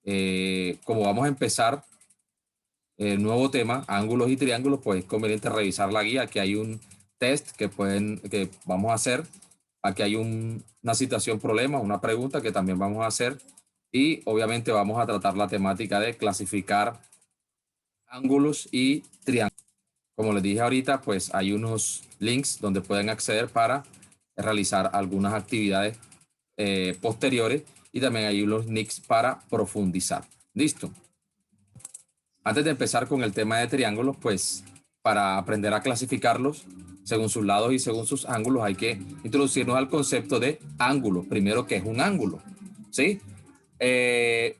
como vamos a empezar el nuevo tema, ángulos y triángulos, pues es conveniente revisar la guía. Aquí hay un test que vamos a hacer. Aquí hay una situación problema, una pregunta que también vamos a hacer. Y obviamente vamos a tratar la temática de clasificar ángulos y triángulos. Como les dije ahorita, pues hay unos links donde pueden acceder para realizar algunas actividades posteriores, y también hay unos links para profundizar. Listo. Antes de empezar con el tema de triángulos, pues para aprender a clasificarlos según sus lados y según sus ángulos, hay que introducirnos al concepto de ángulo. Primero, ¿qué es un ángulo? ¿Sí? En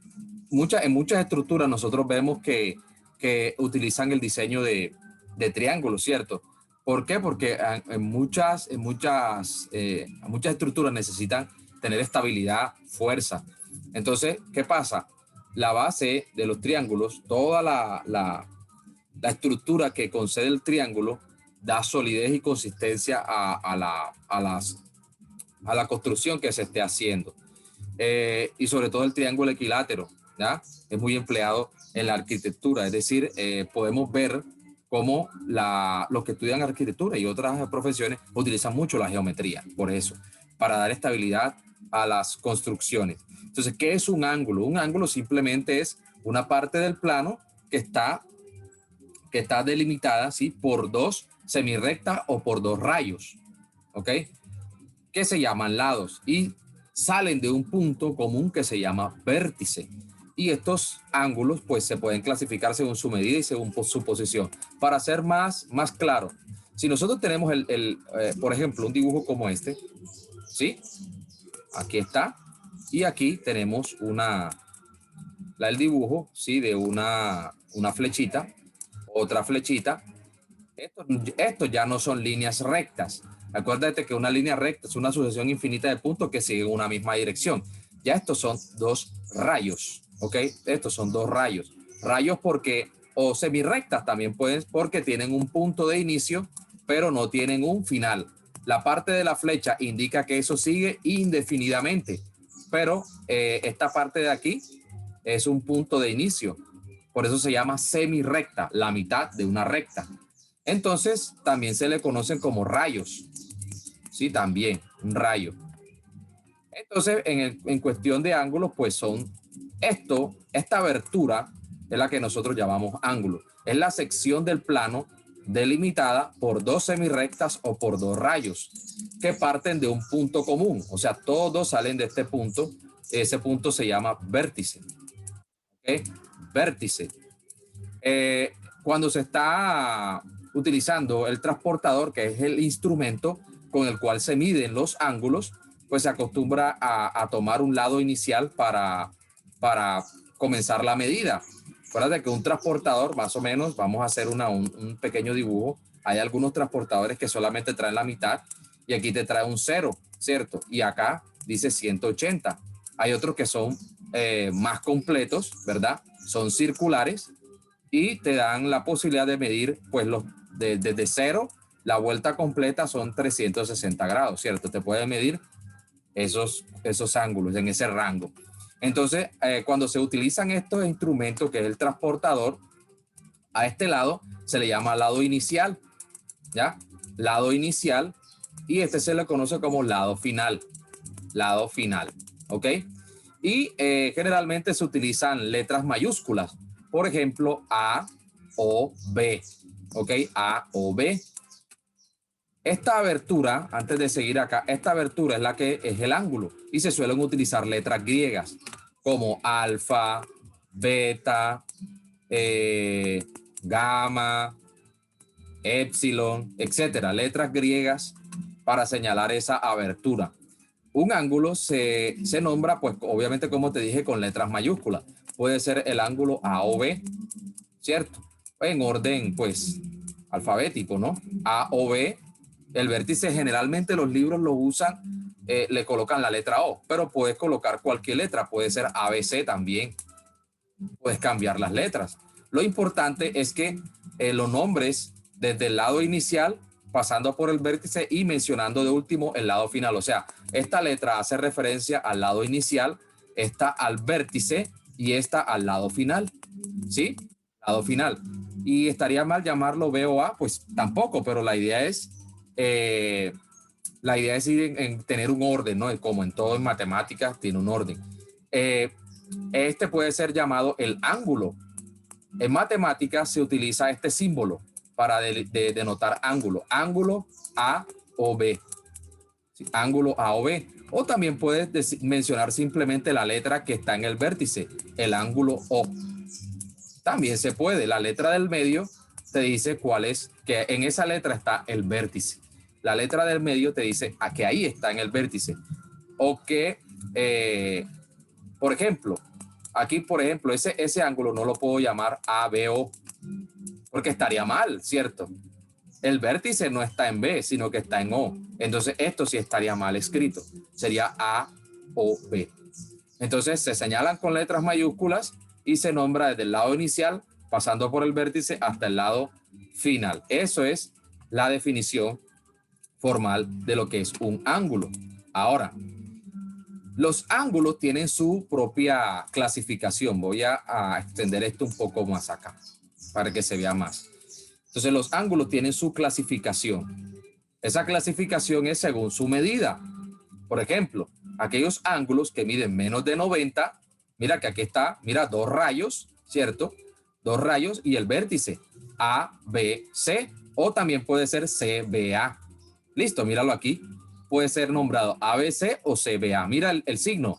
muchas estructuras nosotros vemos que utilizan el diseño de triángulos, ¿cierto? ¿Por qué? Porque muchas estructuras necesitan tener estabilidad, fuerza. Entonces, ¿qué pasa? La base de los triángulos, toda la estructura que concede el triángulo, da solidez y consistencia a la construcción que se esté haciendo. Y sobre todo el triángulo equilátero, ¿ya? Es muy empleado en la arquitectura, es decir, podemos ver cómo los que estudian arquitectura y otras profesiones utilizan mucho la geometría, por eso, para dar estabilidad a las construcciones. Entonces, ¿qué es un ángulo? Un ángulo simplemente es una parte del plano que está delimitada, ¿sí?, por dos semirrectas o por dos rayos, ¿ok? Que se llaman lados y salen de un punto común que se llama vértice. Y estos ángulos pues se pueden clasificar según su medida y según su posición. Para ser más claro, si nosotros tenemos por ejemplo, un dibujo como este, ¿sí? Aquí está. Y aquí tenemos el dibujo, ¿sí?, de una flechita, otra flechita. Estos ya no son líneas rectas. Acuérdate que una línea recta es una sucesión infinita de puntos que siguen una misma dirección. Ya estos son dos rayos, ¿ok? Estos son dos rayos. Rayos porque, o semirrectas también pueden, porque tienen un punto de inicio, pero no tienen un final. La parte de la flecha indica que eso sigue indefinidamente, pero esta parte de aquí es un punto de inicio. Por eso se llama semirrecta, la mitad de una recta. Entonces, también se le conocen como rayos. Sí, también, un rayo. Entonces, en cuestión de ángulos, pues esta abertura es la que nosotros llamamos ángulo. Es la sección del plano delimitada por dos semirrectas o por dos rayos que parten de un punto común. O sea, todos salen de este punto. Ese punto se llama vértice. ¿Okay? Vértice. Cuando se está utilizando el transportador, que es el instrumento con el cual se miden los ángulos, pues se acostumbra a tomar un lado inicial para comenzar la medida. Acuérdate que un transportador, más o menos, vamos a hacer un pequeño dibujo. Hay algunos transportadores que solamente traen la mitad y aquí te trae un 0, ¿cierto? Y acá dice 180. Hay otros que son más completos, ¿verdad? Son circulares y te dan la posibilidad de medir, pues, desde 0, la vuelta completa son 360 grados, ¿cierto? Te puede medir esos ángulos en ese rango. Entonces, cuando se utilizan estos instrumentos, que es el transportador, a este lado se le llama lado inicial, ¿ya? Lado inicial, y este se le conoce como lado final, ¿ok? Y generalmente se utilizan letras mayúsculas, por ejemplo, A o B, ¿ok? A o B. Esta abertura, antes de seguir acá, esta abertura es la que es el ángulo y se suelen utilizar letras griegas como alfa, beta, gamma, epsilon, etcétera. Letras griegas para señalar esa abertura. Un ángulo se nombra, pues obviamente, como te dije, con letras mayúsculas. Puede ser el ángulo A o B, ¿cierto? En orden, pues, alfabético, ¿no? A o B. El vértice generalmente los libros lo usan, le colocan la letra O, pero puedes colocar cualquier letra, puede ser ABC también. Puedes cambiar las letras. Lo importante es que los nombres desde el lado inicial, pasando por el vértice y mencionando de último el lado final. O sea, esta letra hace referencia al lado inicial, esta al vértice y esta al lado final, ¿sí? Lado final. Y estaría mal llamarlo B o A, pues tampoco, pero la idea es ir en tener un orden, ¿no? Como en todo en matemáticas tiene un orden. Este puede ser llamado el ángulo. En matemáticas se utiliza este símbolo para denotar ángulo. Ángulo A o B. ¿Sí? Ángulo A o B. O también puedes mencionar simplemente la letra que está en el vértice, el ángulo O. También se puede. La letra del medio te dice cuál es, que en esa letra está el vértice. La letra del medio te dice que ahí está en el vértice. O que, por ejemplo, aquí, por ejemplo, ese ángulo no lo puedo llamar ABO porque estaría mal, ¿cierto? El vértice no está en B, sino que está en O. Entonces, esto sí estaría mal escrito. Sería A o B. Entonces, se señalan con letras mayúsculas y se nombra desde el lado inicial, pasando por el vértice hasta el lado final. Eso es la definición formal de lo que es un ángulo. Ahora, los ángulos tienen su propia clasificación. Voy a extender esto un poco más acá para que se vea más. Entonces, los ángulos tienen su clasificación. Esa clasificación es según su medida. Por ejemplo, aquellos ángulos que miden menos de 90, mira que aquí está, mira, dos rayos, ¿cierto? Dos rayos y el vértice A, B, C, o también puede ser CBA. Listo, míralo aquí. Puede ser nombrado ABC o CBA. Mira el signo.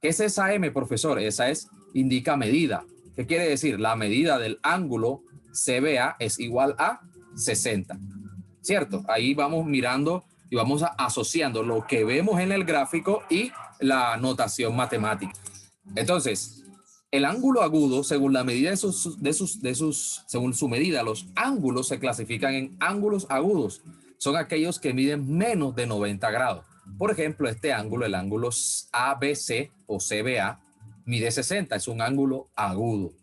¿Qué es esa M, profesor? Esa indica medida. ¿Qué quiere decir? La medida del ángulo CBA es igual a 60. ¿Cierto? Ahí vamos mirando y vamos asociando lo que vemos en el gráfico y la notación matemática. Entonces, el ángulo agudo, según la medida según su medida, los ángulos se clasifican en ángulos agudos. Son aquellos que miden menos de 90 grados. Por ejemplo, este ángulo, el ángulo ABC o CBA, mide 60, es un ángulo agudo.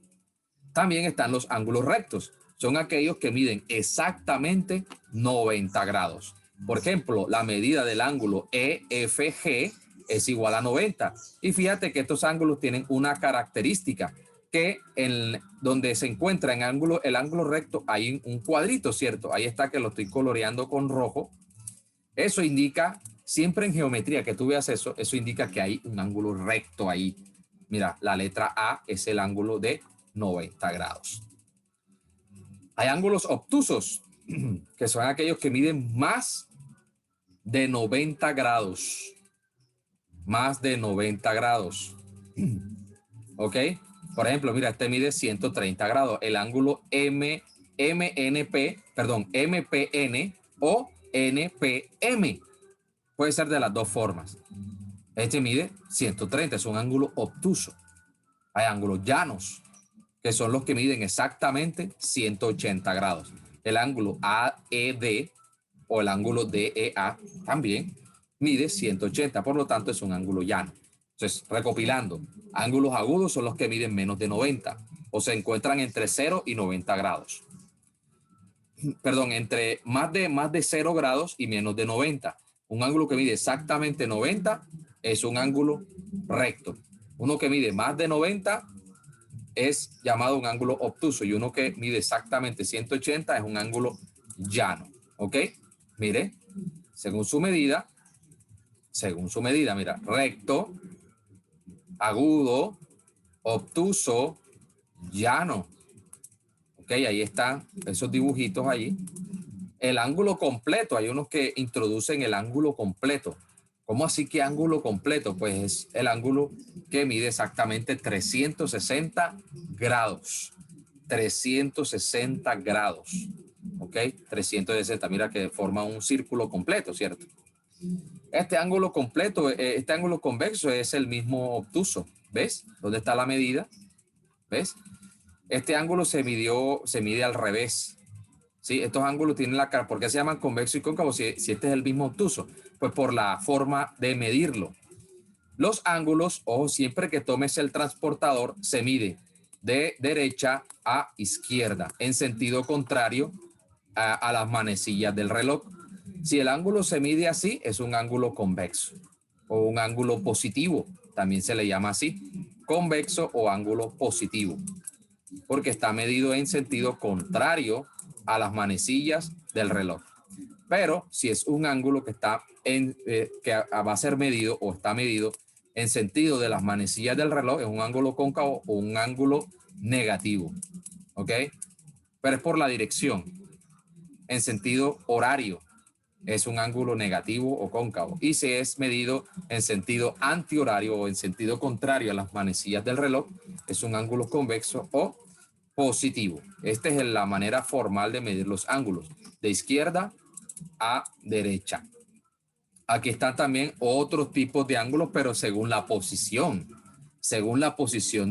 También están los ángulos rectos. Son aquellos que miden exactamente 90 grados. Por ejemplo, la medida del ángulo EFG es igual a 90. Y fíjate que estos ángulos tienen una característica, que donde se encuentra el ángulo recto hay un cuadrito, ¿cierto? Ahí está, que lo estoy coloreando con rojo. Eso indica, siempre en geometría que tú veas eso indica que hay un ángulo recto ahí. Mira, la letra A es el ángulo de 90 grados. Hay ángulos obtusos, que son aquellos que miden más de 90 grados. Más de 90 grados. ¿Ok? Por ejemplo, mira, este mide 130 grados. El ángulo MPN o NPM. Puede ser de las dos formas. Este mide 130, es un ángulo obtuso. Hay ángulos llanos, que son los que miden exactamente 180 grados. El ángulo AED o el ángulo DEA también mide 180, por lo tanto es un ángulo llano. Entonces, recopilando, ángulos agudos son los que miden menos de 90 o se encuentran entre 0 y 90 grados. Perdón, entre más de 0 grados y menos de 90. Un ángulo que mide exactamente 90 es un ángulo recto. Uno que mide más de 90 es llamado un ángulo obtuso y uno que mide exactamente 180 es un ángulo llano. ¿Ok? Mire, según su medida, mira, recto, agudo, obtuso, llano. Ok, ahí están esos dibujitos allí. El ángulo completo, hay unos que introducen el ángulo completo. ¿Cómo así que ángulo completo? Pues es el ángulo que mide exactamente 360 grados. 360 grados. ¿Ok? 360, mira que forma un círculo completo, ¿cierto? Este ángulo completo, este ángulo convexo es el mismo obtuso. ¿Ves? ¿Dónde está la medida? ¿Ves? Este ángulo se mide al revés. ¿Sí? Estos ángulos tienen la cara. ¿Por qué se llaman convexo y cóncavo si este es el mismo obtuso? Pues por la forma de medirlo. Los ángulos, ojo, siempre que tomes el transportador, se mide de derecha a izquierda, en sentido contrario a las manecillas del reloj. Si el ángulo se mide así, es un ángulo convexo o un ángulo positivo, también se le llama así. convexo o ángulo positivo, porque está medido en sentido contrario a las manecillas del reloj. Pero si es un ángulo que está que va a ser medido o está medido en sentido de las manecillas del reloj, es un ángulo cóncavo o un ángulo negativo, ¿ok? Pero es por la dirección. En sentido horario es un ángulo negativo o cóncavo. Y si es medido en sentido antihorario o en sentido contrario a las manecillas del reloj, es un ángulo convexo o positivo. Esta es la manera formal de medir los ángulos, de izquierda a derecha. Aquí están también otros tipos de ángulos, pero según la posición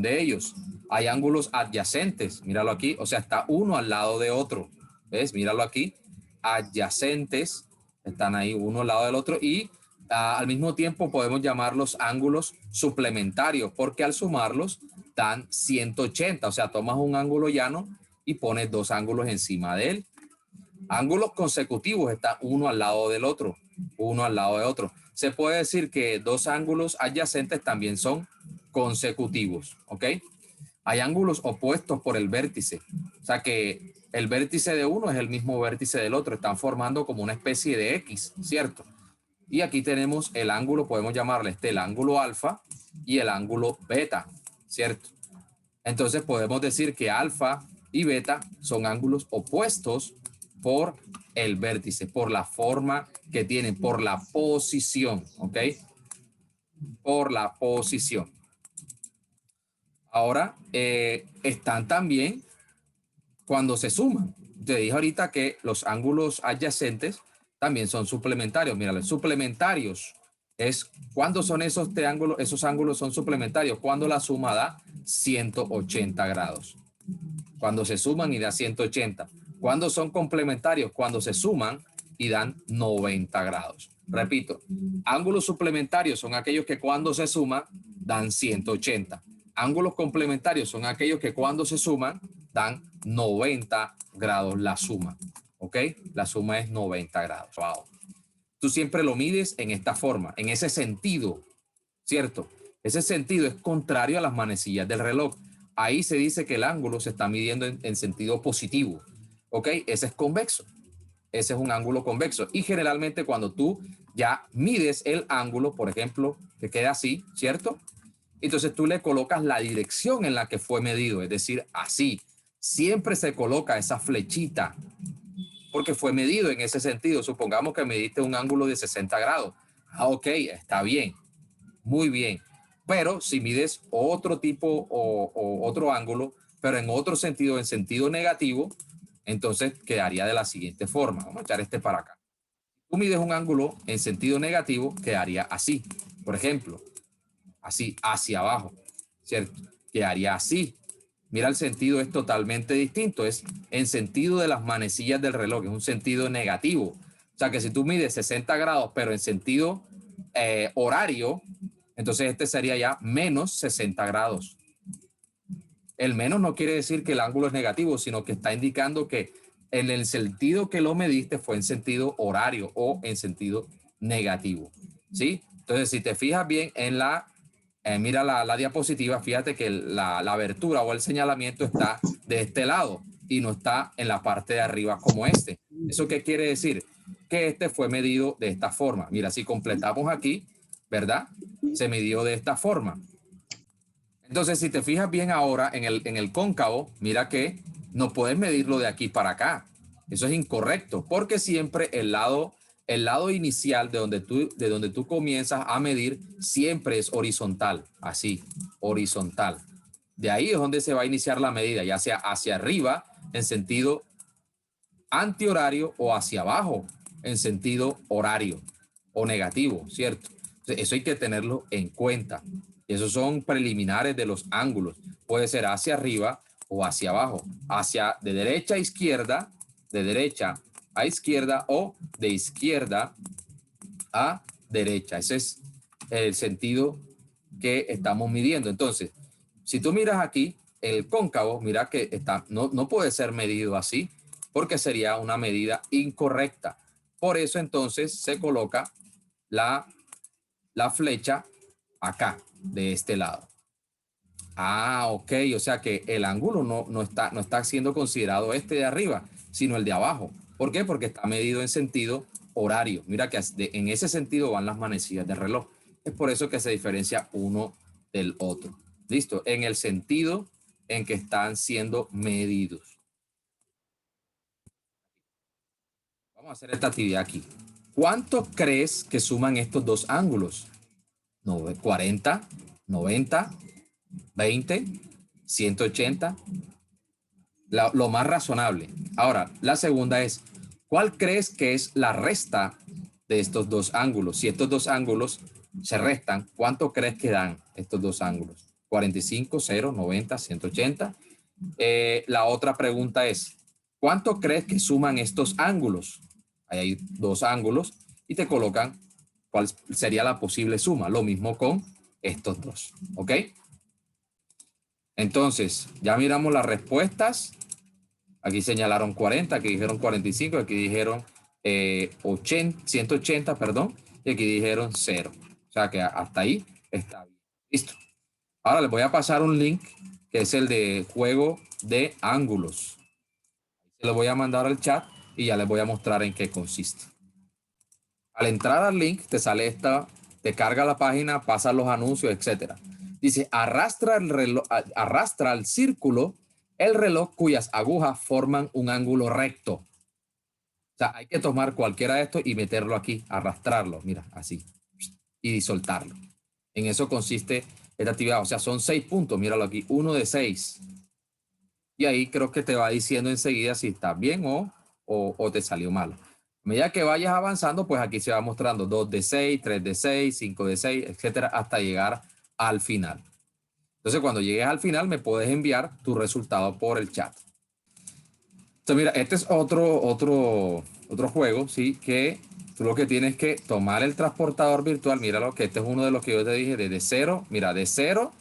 de ellos. Hay ángulos adyacentes, míralo aquí, o sea, está uno al lado de otro. ¿Ves? Míralo aquí, adyacentes, están ahí uno al lado del otro y al mismo tiempo podemos llamarlos ángulos suplementarios, porque al sumarlos dan 180, o sea, tomas un ángulo llano y pones dos ángulos encima de él. Ángulos consecutivos están uno al lado del otro, uno al lado de otro. Se puede decir que dos ángulos adyacentes también son consecutivos, ¿ok? Hay ángulos opuestos por el vértice, o sea que el vértice de uno es el mismo vértice del otro, están formando como una especie de X, ¿cierto? Y aquí tenemos el ángulo, podemos llamarle el ángulo alfa y el ángulo beta, ¿cierto? Entonces podemos decir que alfa y beta son ángulos opuestos por el vértice, por la forma que tienen, por la posición, ¿ok? Por la posición. Ahora, están también cuando se suman. Te dije ahorita que los ángulos adyacentes también son suplementarios. Mira, los suplementarios es cuando son esos triángulos, esos ángulos son suplementarios, cuando la suma da 180 grados. Cuando se suman y da 180. Cuando son complementarios, cuando se suman y dan 90 grados. Repito, ángulos suplementarios son aquellos que cuando se suman dan 180. Ángulos complementarios son aquellos que cuando se suman dan 90 grados la suma. ¿Ok? La suma es 90 grados. Wow. Tú siempre lo mides en esta forma, en ese sentido, ¿cierto? Ese sentido es contrario a las manecillas del reloj. Ahí se dice que el ángulo se está midiendo en sentido positivo. ¿Ok? Ese es convexo. Ese es un ángulo convexo. Y generalmente cuando tú ya mides el ángulo, por ejemplo, que queda así, ¿cierto? Entonces tú le colocas la dirección en la que fue medido, es decir, así. Siempre se coloca esa flechita porque fue medido en ese sentido. Supongamos que mediste un ángulo de 60 grados. Ah, ok, está bien, muy bien. Pero si mides otro tipo o otro ángulo, pero en otro sentido, en sentido negativo, entonces quedaría de la siguiente forma. Vamos a echar este para acá. Tú mides un ángulo en sentido negativo, quedaría así. Por ejemplo, así, hacia abajo, ¿cierto? Quedaría así. Mira, el sentido es totalmente distinto, es en sentido de las manecillas del reloj, es un sentido negativo. O sea que si tú mides 60 grados, pero en sentido horario, entonces este sería ya menos 60 grados. El menos no quiere decir que el ángulo es negativo, sino que está indicando que en el sentido que lo mediste fue en sentido horario o en sentido negativo. ¿Sí? Entonces, si te fijas bien en mira la diapositiva, fíjate que la abertura o el señalamiento está de este lado y no está en la parte de arriba como este. ¿Eso qué quiere decir? Que este fue medido de esta forma. Mira, si completamos aquí, ¿verdad? Se midió de esta forma. Entonces, si te fijas bien ahora en el cóncavo, mira que no puedes medirlo de aquí para acá. Eso es incorrecto, porque siempre el lado inicial de donde tú comienzas a medir siempre es horizontal, así, horizontal. De ahí es donde se va a iniciar la medida, ya sea hacia arriba en sentido antihorario o hacia abajo en sentido horario o negativo, ¿cierto? Entonces, eso hay que tenerlo en cuenta. Esos son preliminares de los ángulos. Puede ser hacia arriba o hacia abajo, hacia de derecha a izquierda, de derecha a izquierda o de izquierda a derecha. Ese es el sentido que estamos midiendo. Entonces, si tú miras aquí, el cóncavo, mira que no puede ser medido así porque sería una medida incorrecta. Por eso entonces se coloca la flecha acá, de este lado. Ah, ok, o sea que el ángulo no está siendo considerado este de arriba, sino el de abajo. ¿Por qué? Porque está medido en sentido horario. Mira que en ese sentido van las manecillas del reloj. Es por eso que se diferencia uno del otro. ¿Listo? En el sentido en que están siendo medidos. Vamos a hacer esta actividad aquí. ¿Cuánto crees que suman estos dos ángulos? 40, 90, 20, 180. Lo más razonable. Ahora, la segunda es, ¿cuál crees que es la resta de estos dos ángulos? Si estos dos ángulos se restan, ¿cuánto crees que dan estos dos ángulos? 45, 0, 90, 180. La otra pregunta es, ¿cuánto crees que suman estos ángulos? Ahí hay dos ángulos y te colocan cuál sería la posible suma. Lo mismo con estos dos, ¿ok? Entonces, ya miramos las respuestas. Aquí señalaron 40, aquí dijeron 45, aquí dijeron 180, perdón, y aquí dijeron 0. O sea que hasta ahí está bien. Listo. Ahora les voy a pasar un link que es el de juego de ángulos. Se lo voy a mandar al chat y ya les voy a mostrar en qué consiste. Al entrar al link te sale esta, te carga la página, pasa los anuncios, etcétera. Dice, arrastra el reloj, arrastra al círculo el reloj cuyas agujas forman un ángulo recto. O sea, hay que tomar cualquiera de estos y meterlo aquí, arrastrarlo, mira, así, y soltarlo. En eso consiste esta actividad. O sea, son 6 puntos, míralo aquí, 1 de 6. Y ahí creo que te va diciendo enseguida si está bien o te salió mal. A medida que vayas avanzando, pues aquí se va mostrando 2 de 6, 3 de 6, 5 de 6, etcétera, hasta llegar al final. Entonces, cuando llegues al final, me puedes enviar tu resultado por el chat. Entonces, mira, este es otro juego, ¿sí? Que tú lo que tienes que tomar el transportador virtual, míralo, que este es uno de los que yo te dije, desde 0, mira, de 0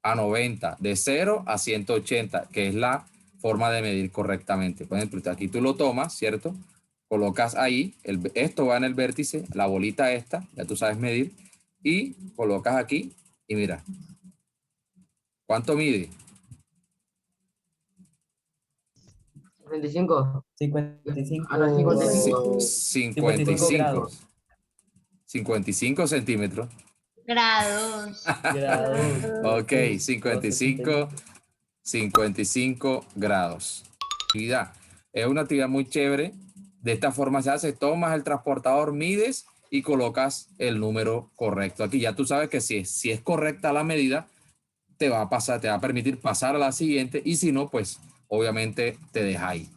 a 90, de 0 a 180, que es la forma de medir correctamente. Por ejemplo, aquí tú lo tomas, ¿cierto? Colocas ahí, esto va en el vértice, la bolita esta, ya tú sabes medir, y colocas aquí y mira, ¿cuánto mide? 35. 55, Ahora 55. 55 55, grados. 55 centímetros. Grados. Grados. Ok, 55, 55 grados. Actividad. Es una actividad muy chévere. De esta forma se hace, tomas el transportador, mides y colocas el número correcto. Aquí ya tú sabes que si es correcta la medida, te va a permitir pasar a la siguiente y si no, pues obviamente te deja ahí.